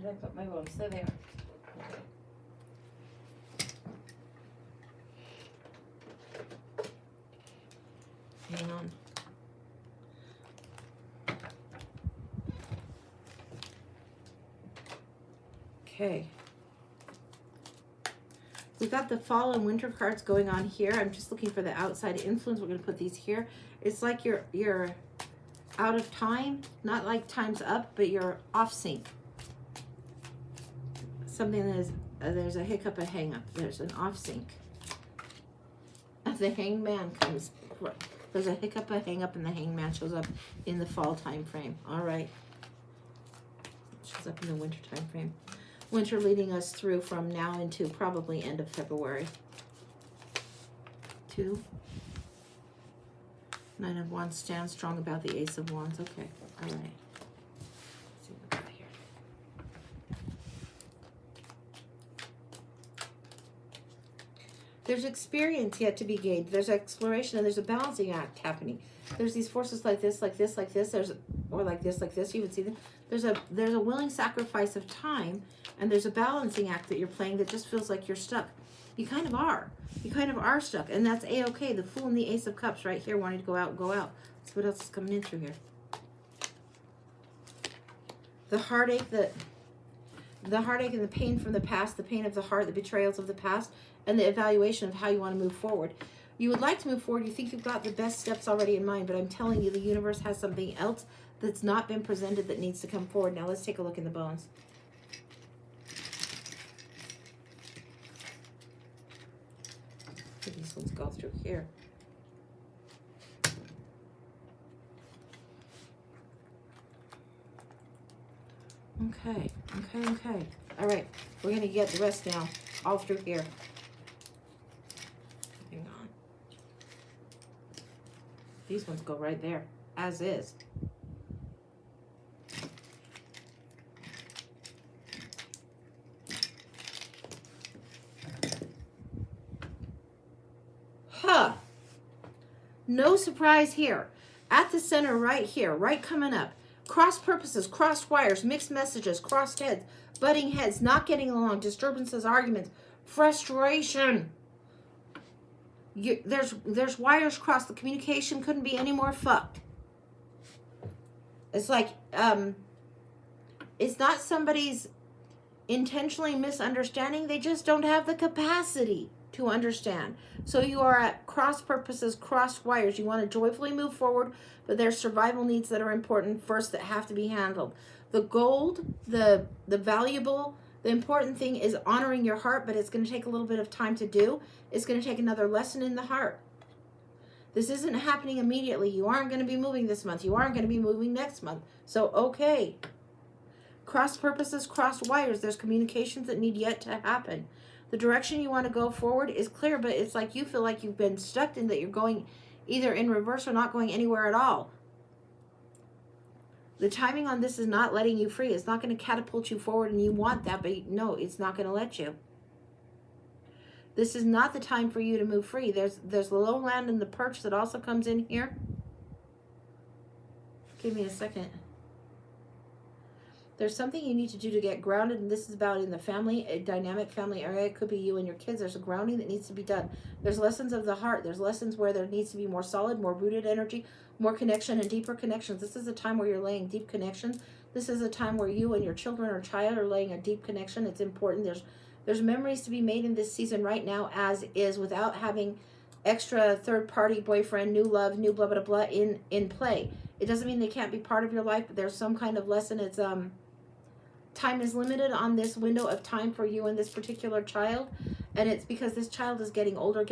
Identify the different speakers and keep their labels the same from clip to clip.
Speaker 1: did I put my bones? There they are. Okay. Hang on. Okay. We've got the fall and winter cards going on here. I'm just looking for the outside influence. We're going to put these here. It's like you're out of time, not like time's up, but you're off sync. Something that is, there's a hiccup, a hang up. There's an off sync. The hangman comes. There's a hiccup, a hang up, and the hangman shows up in the fall time frame. All right. Shows up in the winter time frame. Winter leading us through from now into probably end of February. 2. Nine of Wands, stand strong about the Ace of Wands. Okay, all right. Let's see what we got here. There's experience yet to be gained. There's exploration, and there's a balancing act happening. There's these forces like this, like this, like this. There's, or like this, like this. You would see that there's a willing sacrifice of time, and there's a balancing act that you're playing that just feels like you're stuck. You kind of are. You kind of are stuck, and that's a-okay. The Fool and the Ace of Cups right here, wanting to go out, go out. Let's see what else is coming in through here. The heartache, the heartache and the pain from the past, the pain of the heart, the betrayals of the past, and the evaluation of how you want to move forward. You would like to move forward. You think you've got the best steps already in mind, but I'm telling you, the universe has something else that's not been presented that needs to come forward. Now let's take a look in the bones. These ones go through here. Okay. All right, we're going to get the rest now, all through here. Hang on. These ones go right there, as is. No surprise here. At the center right here, right coming up. Cross purposes, crossed wires, mixed messages, crossed heads, butting heads, not getting along, disturbances, arguments, frustration. There's wires crossed. The communication couldn't be any more fucked. It's like, it's not somebody's intentionally misunderstanding. They just don't have the capacity to understand. So you are at cross purposes, crossed wires. You want to joyfully move forward, but there's survival needs that are important first that have to be handled. The gold, the valuable, the important thing is honoring your heart, but it's going to take a little bit of time to do. It's going to take another lesson in the heart. This isn't happening immediately. You aren't going to be moving this month. You aren't going to be moving next month. So, okay. Cross purposes, crossed wires. There's communications that need yet to happen. The direction you want to go forward is clear, but it's like you feel like you've been stuck in that you're going either in reverse or not going anywhere at all. The timing on this is not letting you free. It's not going to catapult you forward, and you want that, but no, it's not going to let you. This is not the time for you to move free. There's the low land and the perch that also comes in here. Give me a second. There's something you need to do to get grounded, and this is about in the family, a dynamic family area. It could be you and your kids. There's a grounding that needs to be done. There's lessons of the heart. There's lessons where there needs to be more solid, more rooted energy, more connection and deeper connections. This is a time where you're laying deep connections. This is a time where you and your children or child are laying a deep connection. It's important. There's memories to be made in this season right now as is, without having extra third-party boyfriend, new love, new blah, blah, blah in play. It doesn't mean they can't be part of your life, but there's some kind of lesson. It's time is limited on this window of time for you and this particular child, and it's because this child is getting older.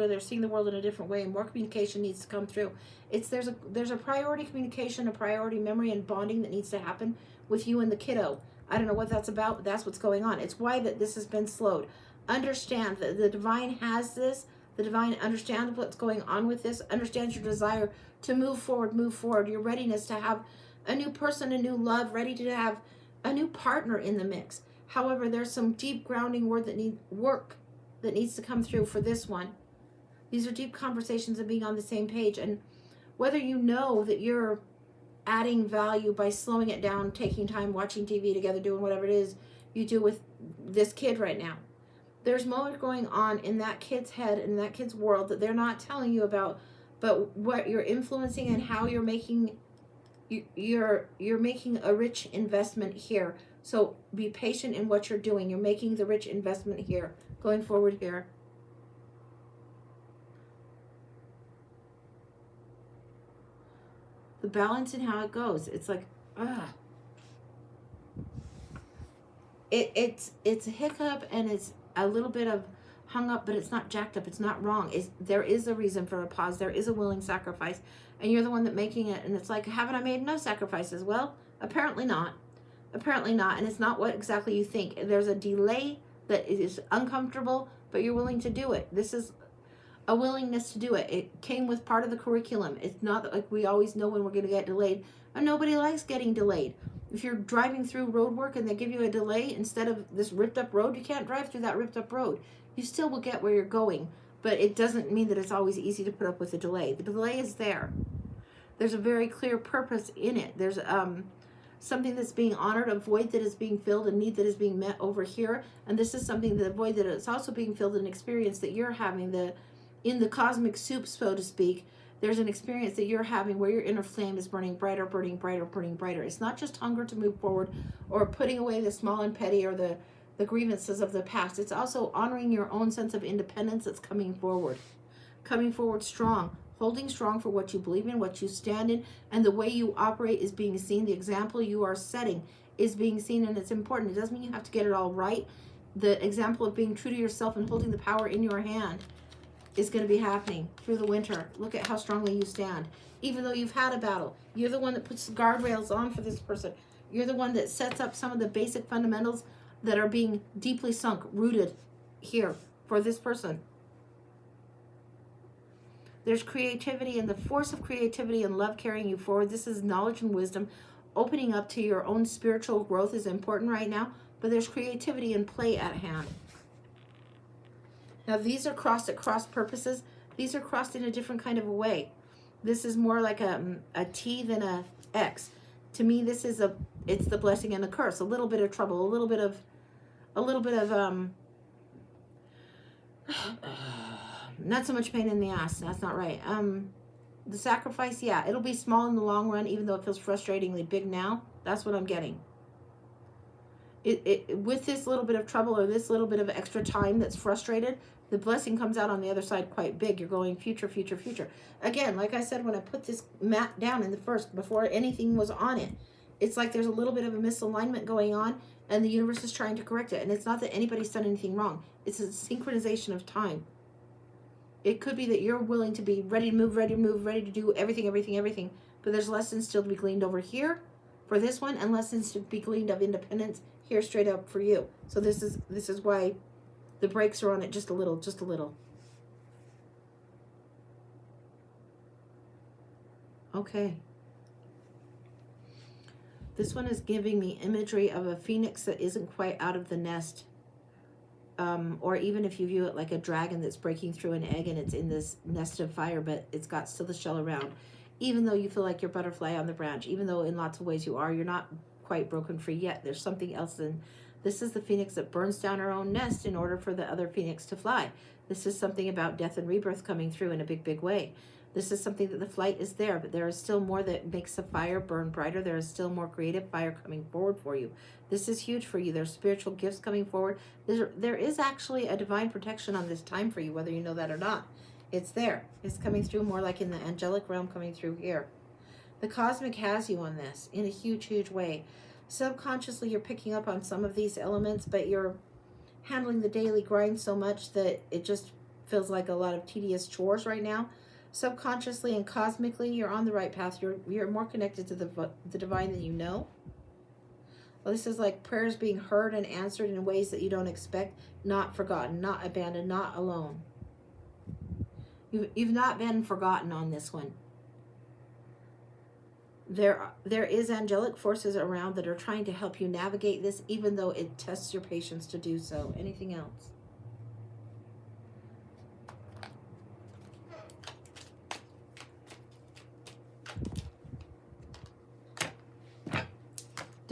Speaker 1: They're seeing the world in a different way, and more communication needs to come through. There's a priority communication, a priority memory and bonding that needs to happen with you and the kiddo. I don't know what that's about, but that's what's going on. It's why that this has been slowed. Understand that the divine has this. The divine understands what's going on with this, understands your desire to move forward, your readiness to have a new person, a new love, ready to have a new partner in the mix. However, there's some deep grounding work that needs to come through for this one. These are deep conversations of being on the same page, and whether you know that you're adding value by slowing it down, taking time, watching TV together, doing whatever it is you do with this kid right now. There's more going on in that kid's head, in that kid's world, that they're not telling you about, but what you're influencing and how you're making you're making a rich investment here. So be patient in what you're doing. You're making the rich investment here, going forward here. The balance in how it goes. It's like, it's a hiccup, and it's a little bit of hung up, but it's not jacked up. It's not wrong. There is a reason for a pause. There is a willing sacrifice, and you're the one that making it. And it's like, haven't I made enough sacrifices? Well, apparently not. Apparently not. And it's not what exactly you think. There's a delay that is uncomfortable, but you're willing to do it. This is a willingness to do it. It came with part of the curriculum. It's not like we always know when we're going to get delayed, and nobody likes getting delayed. If you're driving through road work and they give you a delay instead of this ripped up road, you can't drive through that ripped up road. You still will get where you're going, but it doesn't mean that it's always easy to put up with a delay. The delay is there. There's a very clear purpose in it. There's something that's being honored, a void that is being filled, a need that is being met over here, and this is something, the void that is also being filled, an experience that you're having, in the cosmic soup, so to speak. There's an experience that you're having where your inner flame is burning brighter, burning brighter, burning brighter. It's not just hunger to move forward or putting away the small and petty or the grievances of the past. It's also honoring your own sense of independence that's coming forward strong, holding strong for what you believe in, what you stand in, and the way you operate is being seen. The example you are setting is being seen, and it's important. It doesn't mean you have to get it all right. The example of being true to yourself and holding the power in your hand is going to be happening through the winter. Look at how strongly you stand. Even though you've had a battle, you're the one that puts the guardrails on for this person. You're the one that sets up some of the basic fundamentals that are being deeply sunk, rooted here for this person. There's creativity, and the force of creativity and love carrying you forward. This is knowledge and wisdom. Opening up to your own spiritual growth is important right now, but there's creativity and play at hand. Now, these are crossed at cross purposes. These are crossed in a different kind of a way. This is more like a T than a X. To me, this is it's the blessing and the curse. A little bit of trouble, a little bit of not so much pain in the ass. That's not right. The sacrifice, yeah, it'll be small in the long run, even though it feels frustratingly big now. That's what I'm getting. With this little bit of trouble or this little bit of extra time that's frustrated, the blessing comes out on the other side quite big. You're going future, future, future. Again, like I said, when I put this mat down in the first, before anything was on it, it's like there's a little bit of a misalignment going on, and the universe is trying to correct it. And it's not that anybody's done anything wrong. It's a synchronization of time. It could be that you're willing to be ready to move, ready to do everything. But there's lessons still to be gleaned over here for this one, and lessons to be gleaned of independence here straight up for you. So this is why the brakes are on it just a little. Okay. This one is giving me imagery of a phoenix that isn't quite out of the nest. Or even if you view it like a dragon that's breaking through an egg and it's in this nest of fire, but it's got still the shell around. Even though you feel like you're butterfly on the branch, even though in lots of ways you're not quite broken free yet. There's something else. And this is the phoenix that burns down her own nest in order for the other phoenix to fly. This is something about death and rebirth coming through in a big, big way. This is something that the flight is there, but there is still more that makes the fire burn brighter. There is still more creative fire coming forward for you. This is huge for you. There's spiritual gifts coming forward. There is actually a divine protection on this time for you, whether you know that or not. It's there. It's coming through more like in the angelic realm coming through here. The cosmic has you on this in a huge, huge way. Subconsciously, you're picking up on some of these elements, but you're handling the daily grind so much that it just feels like a lot of tedious chores right now. Subconsciously and cosmically, you're on the right path. You're more connected to the divine than you know. Well, this is like prayers being heard and answered in ways that you don't expect, not forgotten, not abandoned, not alone. You've not been forgotten on this one. There is angelic forces around that are trying to help you navigate this, even though it tests your patience to do so. Anything else?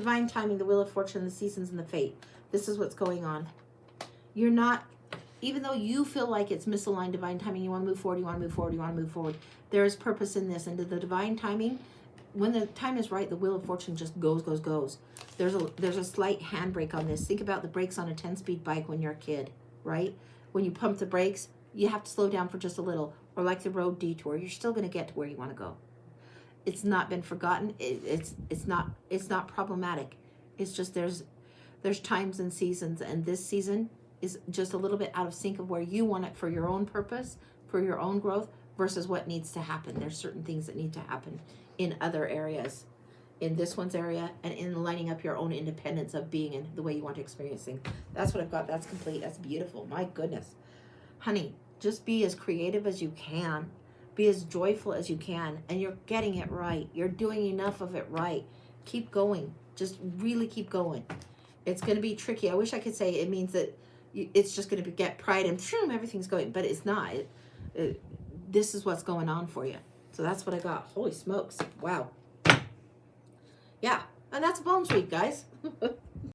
Speaker 1: divine timing, the wheel of fortune, the seasons, and the fate. This is what's going on. You're not, even though you feel like it's misaligned divine timing, you want to move forward, you want to move forward, you want to move forward. There is purpose in this. And to the divine timing, when the time is right, the wheel of fortune just goes, goes, goes. There's a slight handbrake on this. Think about the brakes on a 10-speed bike when you're a kid, right? When you pump the brakes, you have to slow down for just a little. Or like the road detour, you're still going to get to where you want to go. It's not been forgotten. It's not problematic. It's just there's times and seasons, and this season is just a little bit out of sync of where you want it for your own purpose, for your own growth, versus what needs to happen. There's certain things that need to happen in other areas, in this one's area, and in lining up your own independence of being in the way you want to experience things. That's what I've got. That's complete. That's beautiful. My goodness. Honey, just be as creative as you can. Be as joyful as you can. And you're getting it right. You're doing enough of it right. Keep going. Just really keep going. It's going to be tricky. I wish I could say it means that it's just going to get pride and boom, everything's going. But it's not. This is what's going on for you. So that's what I got. Holy smokes. Wow. Yeah. And that's a bones read, guys.